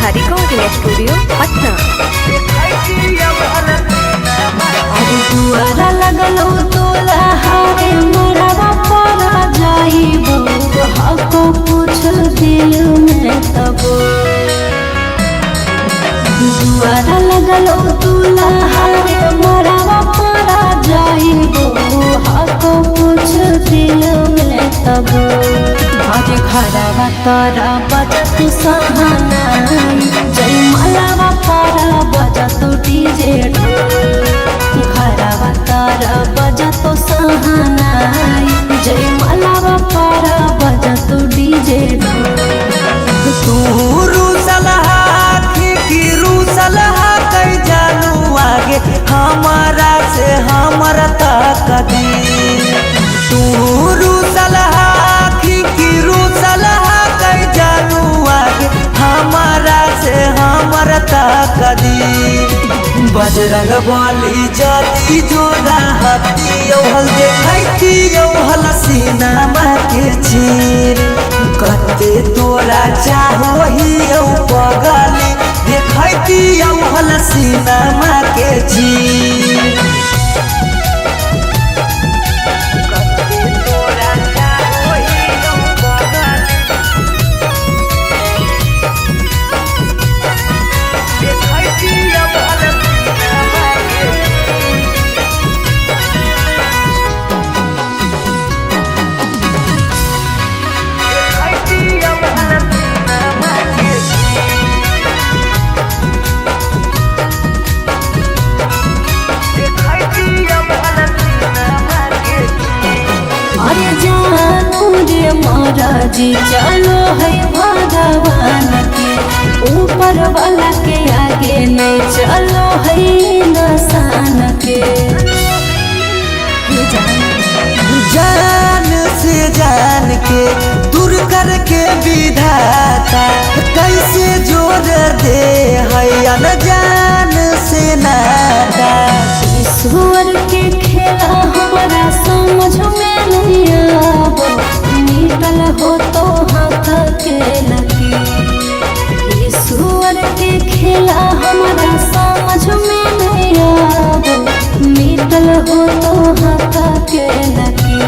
रेखा recording studio Patna. अरे दुआरा लगलो तोला हारे मोरवा परा जाइबो हको कुछ दिल में तबो। दुआरा लगलो तोला हारे मोरवा परा जाइबो हको कुछ दिल में तबो। आज खराबा तारा बजत सहानाई जय मलावा पारा बजत डीजे खराबा तारा बजत सहानाई जय मलावा पारा बजत डीजे। तू रूसलहा की रूसलहा कई जानू आगे हमारा से हमारा ताकदी। तू रूसलहा की रूसलहा कई जानू आगे हमारा से हमारा ताकदी। बजरंग बली जाती जोड़ा हाथी हल देखती हल सीनामा के चीर कते तोरा चाहो ही पगली देखती हल सीनामा के चीर। अरे जानू रे महाराजी चलो है भगवान के ऊपर वाला के आगे नहीं चलो है इंसान के। जान से जान के दूर करके विधाता कैसे जोड़ दे है अनजान से नाता। ईश्वर के खेला हमारा समझ में नहीं आवो निकल हो तो हाथ के लगी। ईश्वर के खेला हमारा समझ में नहीं आवो निकल हो तो हाथ के लगी।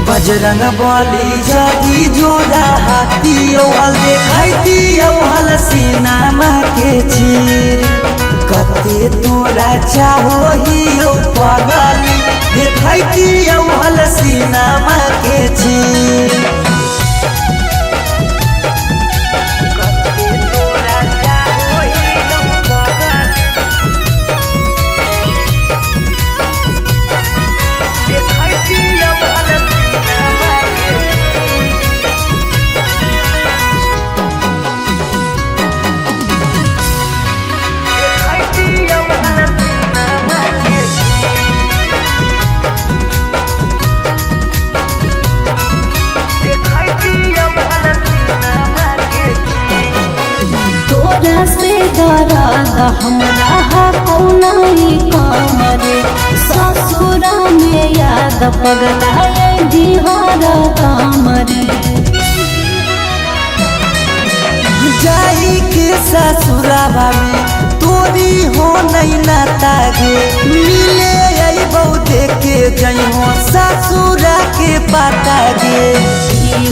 बजरंग बली जाती जोड़ा हाथी हल देखती हल सीनामा के चीर कते तोरा चाहो ही पगली देखती हल सीनामा के चीर। तोरा से दरादा हमरा कौनाई कामरे ससुरा में याद पगलाए दिहारा कामरे। जाई के ससुराबा में तोरी हो नहीं नाता गे मिले आई बहु देखे जई हो ससुरा के पाता गे।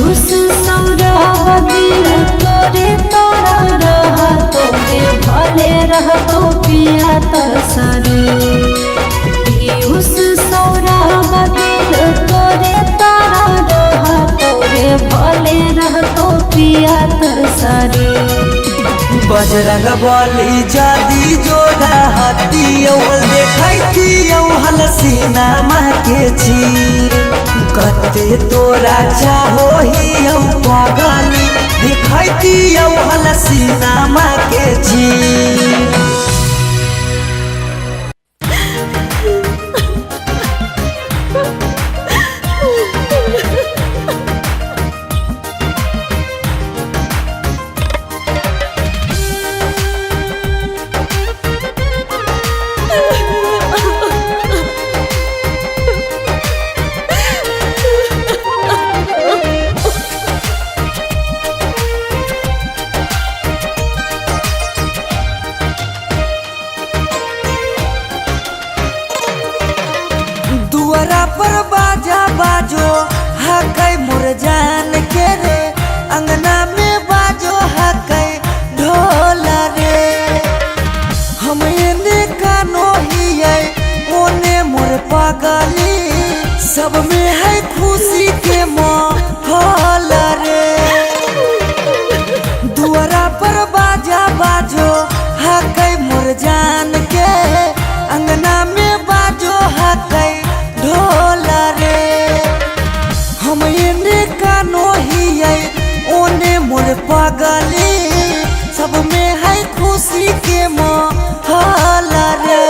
उस सौरा बदिल तोरे तोरा रह तोरे भले रह तो पिया तरसरे। उस सौरा बदिल तोरे तोरा रह तोरे भले रह तो पिया तरसरे। बजरंग बली जादी जोड़ा हाथी हल देखती हल सीनामा के चीर कते तोरा चाहो ही पगली देखती हल सीनामा के चीर। सब में है खुशी के माहौल रे। दुआरा पर बाजा बाजो हकै मोर जान के, अंगना में बाजो हकै ढोल रे। हम एने कानो हियै ओने मोर पगली, सब में है खुशी के माहौल रे।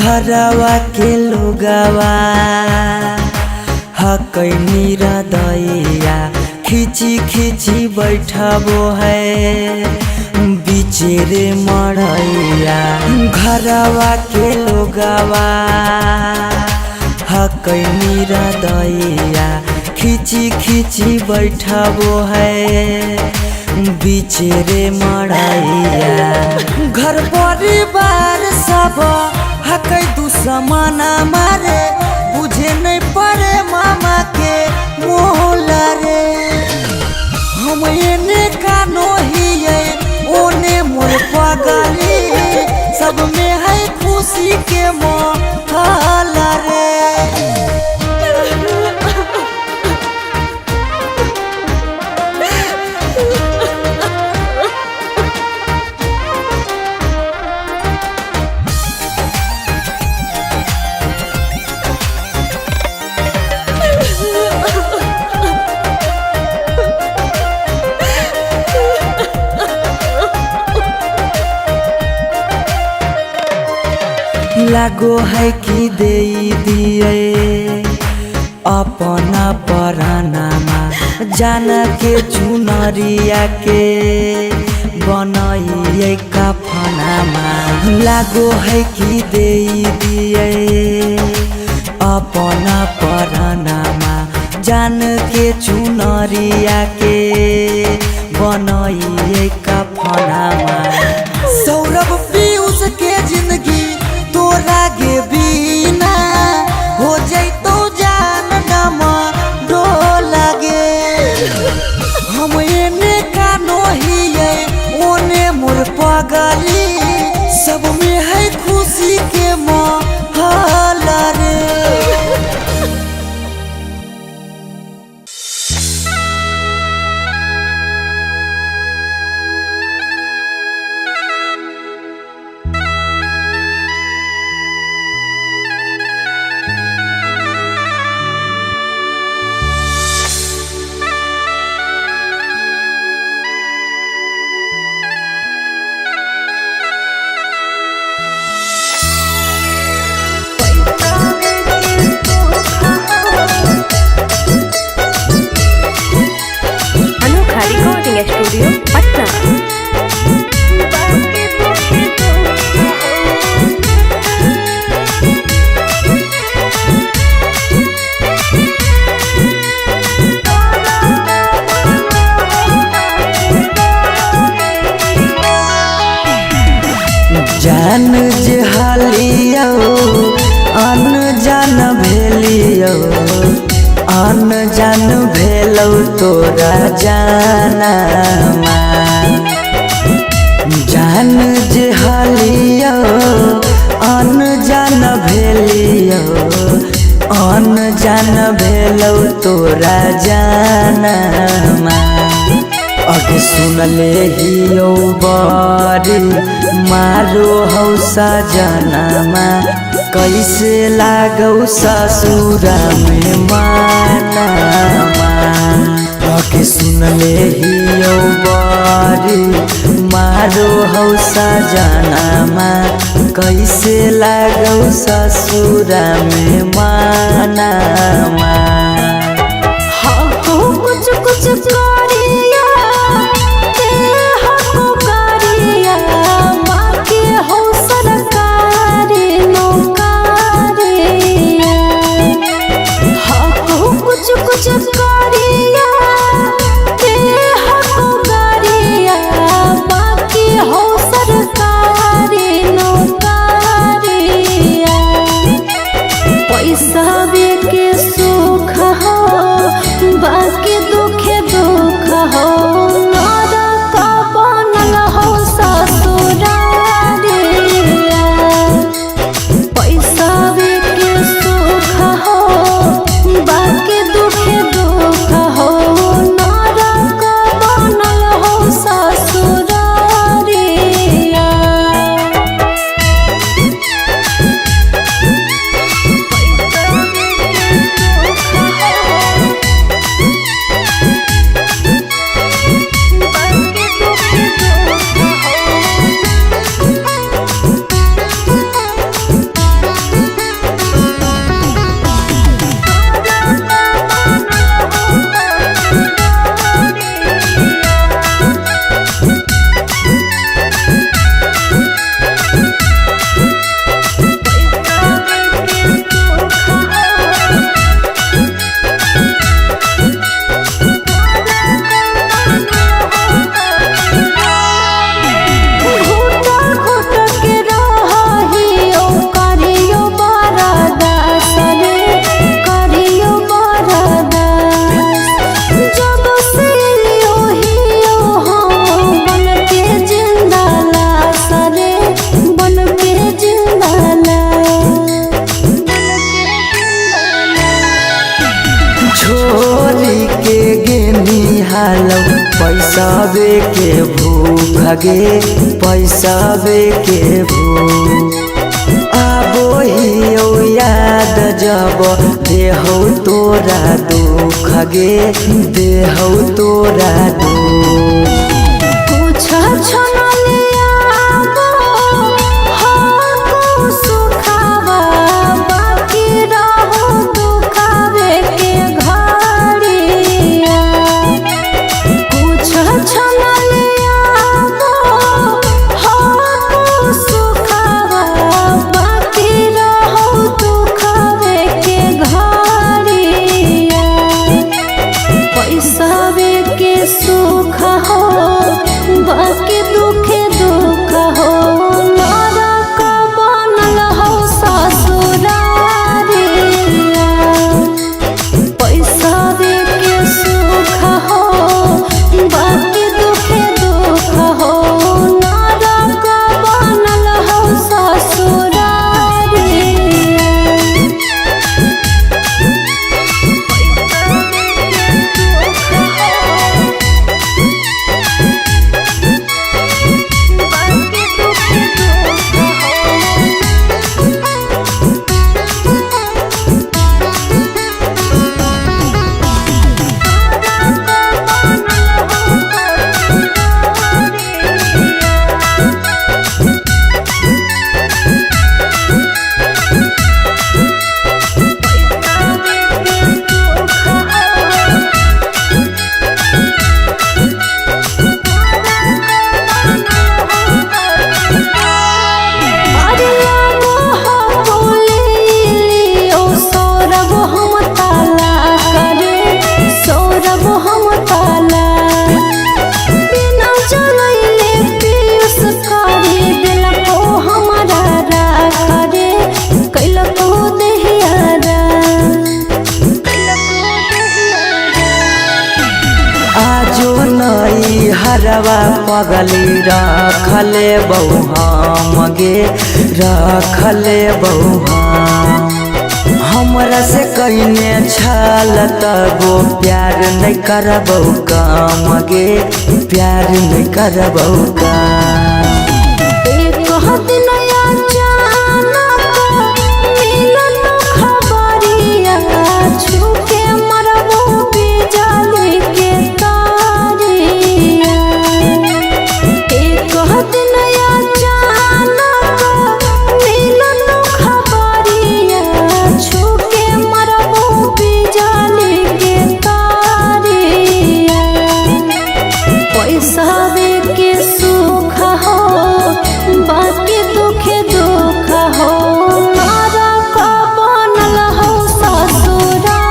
घरवा के लोगवा हकै निरदैया, खिची खिची बैठबो है बीचे रे मड़ैया। घरवा के लोगवा हकै निरदैया, खिची खिची बैठबो है बीचे रे मड़ैया। घर परिवार सब हकै दुश्मना मारे, बुझे नहीं पड़े मामा के मोहल रे। हम एने कानो हियै ओने मोर पगली, सब में है खुशी के माहौल रे। लागो है कि दे दिए अपना परानामा, जान के चुनरिया के बनाइए कफनामा। लागो है कि दे दिए अपना परानामा, जान के चुनरिया के बनाइए कफनामा। सौरभ पीयूष के जिंदगी तोरा गे बिना हो जैतो जान डमा डोल गे। हम एने कानो हियै ओने मोर पगली, सब में है खुशी के माहौल रे। अनोखा रिकॉर्डिंग स्टूडियो पटना। जान जे हालियो अन जान भेलियो, अन जान भेलौ तोरा जानमा। जान जे हालियो अन जान भेलियो, अन जान भेलौ तोरा जानमा। अगे सुनले हियो बारी मारो हौसा जनमा, कैसे लागौ ससुरा में मानमा। अगे सुनले हियो बारी मारो हौसा जनमा, कैसे लागौ ससुरा में मानमा। कुछ कुछ करिया ते हमको करिया, माँ के हो सरकारी नौकरिया। हाँ कुछ कुछ करिया गे पैसावे के भूख आबो ही याद जब देहौ तोरा दुख गे देहौ तोरा दुख कुछ छनलिया हो सुखावा बाकी रहो दुखावे के घड़िया कुछ छनलिया हो सुखावा बाकी रहो दुखावे के घड़िया पैसावे के सुख हो बाकी दुखे दुख हो नरक बनल हो ससुरारिया पैसावे के सुख हो बाकी दुखे दुख हो नरक बनल हो ससुरारिया हरवा पगली रखले बहु हम गे रखले बहु हमरा से कइने छल तबो प्यार नहीं करबौ काम गे प्यार नहीं करबौ काम एक दिन अचानक मिलन खबरिया छूके मरबो बिजली के तारिया एक दिन अचानक मिलन खबरिया छूके मरबो बिजली के तारिया पैसावे के सुख हो बाकी दुखे दुख हो नरक बनल हो ससुरारिया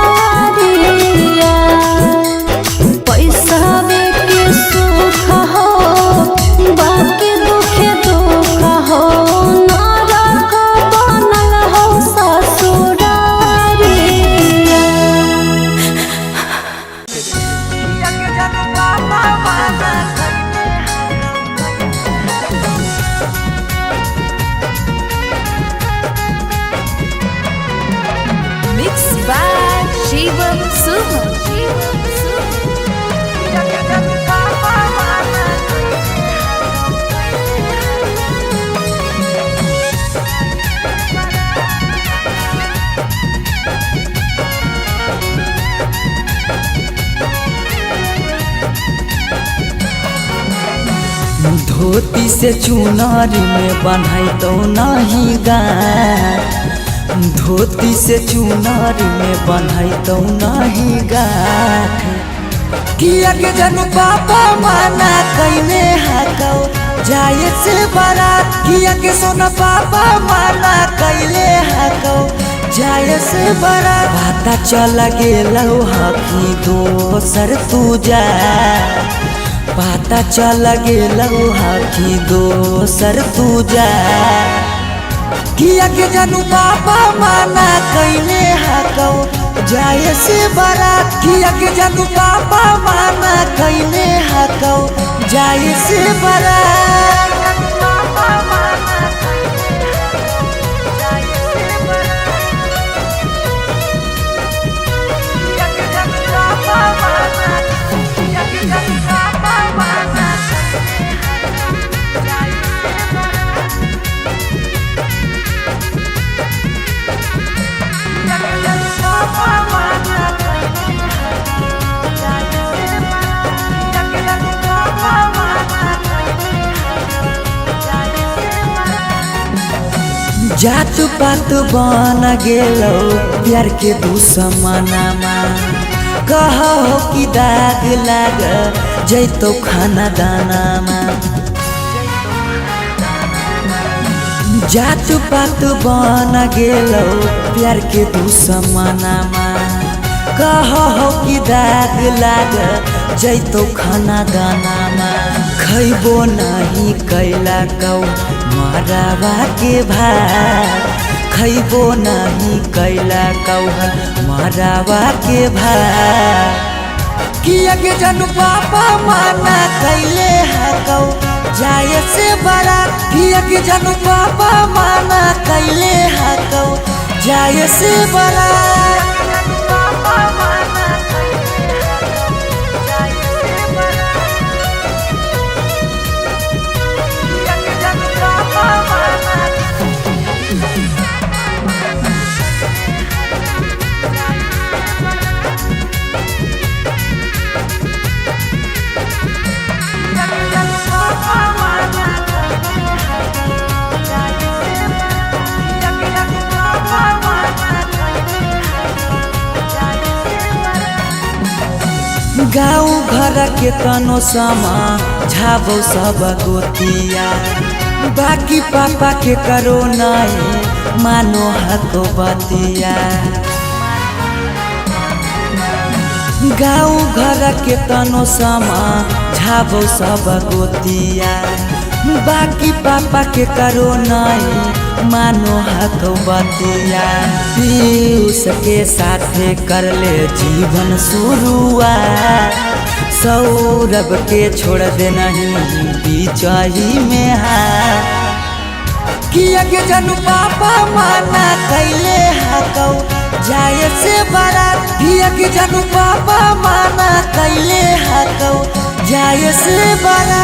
पैसावे के सुख हो बाकी दुखे दुख हो नरक बनल हो ससुरारिया Mixed by Shivam Suham. धोती से चुनारी में बन्हाई तो नहीं गाठ धोती से चुनारी में बन्हाई तो नहीं गाठ किया के जनु पापा माना कइने हाकौ जाए से बारात किया के सोना पापा माना कइले हाकौ जाए से बारात पता चल गेलौ हकी दोसर तू जा पता चल गेलौ हकी दोसर तू जा किया के जानू पापा माना कइने हाकौ जाए से बारात किया के जानू पापा माना कइने हाकौ जाए से बारात जात पात बन गेलो प्यार के दुश्मनमा कहो कि दाग लाग जैतो खाना दानामा जात पात बन गेलो प्यार के दुश्मनमा कहो कि दाग लाग जैतो खाना दानामा खैबो नहीं कैला कौ मरावा के भात खैबो नहीं कैला कौ मरावा के भात किया के जनू पापा माना कैले हकौ जाए से बड़ा किया के जनू पापा माना कैले हकौ जाए से बड़ा गाँव घर के तनो समा झाबो सब गोतिया बाकी पापा के करो नहीं मानो हको बतिया गाँव घर के तनो समा झाबो सब गोतिया बाकी पापा के करो नहीं मानो हको बतिया पीयूष के साथे कर ले जीवन शुरुआत सौरभ के छोड़ दे नहीं बीचही में हाथ किया के जनू पापा माना कैले हकौ जाए से बड़ा किया के जनू पापा माना कैले हकौ जाए से बड़ा।